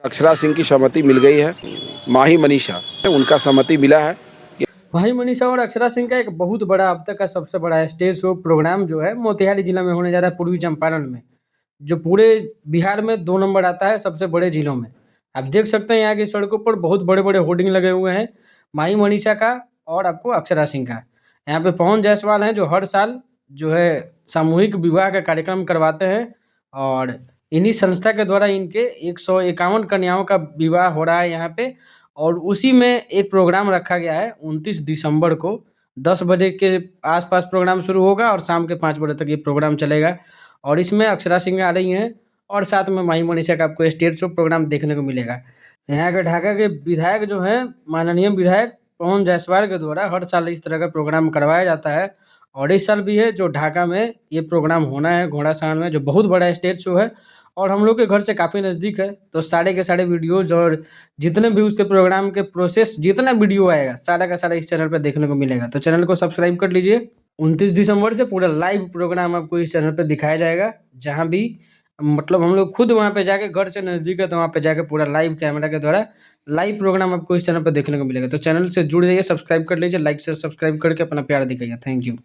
अक्षरा सिंह की सहमति मिल गई है। माही मनीषा उनका सहमति मिला है। माही मनीषा और अक्षरा सिंह का एक बहुत बड़ा अब तक का सबसे बड़ा स्टेज शो प्रोग्राम जो है मोतिहारी जिला में होने जा रहा है, पूर्वी चंपारण में, जो पूरे बिहार में 2 नंबर आता है सबसे बड़े जिलों में। आप देख सकते हैं यहाँ की सड़कों पर बहुत बड़े-बड़े होर्डिंग लगे हुए हैं, माही मनीषा का और आपको अक्षरा सिंह का। यहाँ पे पवन जायसवाल हैं जो हर साल जो है सामूहिक विवाह का कार्यक्रम करवाते हैं और इन्हीं संस्था के द्वारा इनके 151 कन्याओं का विवाह हो रहा है यहाँ पे। और उसी में एक प्रोग्राम रखा गया है 29 दिसंबर को 10 बजे के आसपास प्रोग्राम शुरू होगा और शाम के 5 बजे तक ये प्रोग्राम चलेगा। और इसमें अक्षरा सिंह आ रही हैं और साथ में माही मनीषा का आपको स्टेज शो प्रोग्राम देखने को मिलेगा। यहाँ के ढाका के विधायक जो हैं, माननीय विधायक पवन जायसवाल के द्वारा हर साल इस तरह का प्रोग्राम करवाया जाता है और इस साल भी है जो ढाका में ये प्रोग्राम होना है घोड़ासहन में, जो बहुत बड़ा स्टेज शो है और हम लोग के घर से काफ़ी नज़दीक है। तो सारे के सारे वीडियोज़ और जितने भी उसके प्रोग्राम के प्रोसेस जितना वीडियो आएगा सारा का सारा इस चैनल पर देखने को मिलेगा। तो चैनल को सब्सक्राइब कर लीजिए। 29 दिसंबर से पूरा लाइव प्रोग्राम आपको इस चैनल पे दिखाया जाएगा, जहाँ भी मतलब हम लोग खुद वहाँ पे जाके, घर से नज़दीक है तो वहाँ पे जाके पूरा लाइव कैमरा के द्वारा लाइव प्रोग्राम आपको इस चैनल पे देखने को मिलेगा। तो चैनल से जुड़ जाइए, सब्सक्राइब कर लीजिए, लाइक से सब्सक्राइब करके अपना प्यार दिखाइए। Thank you.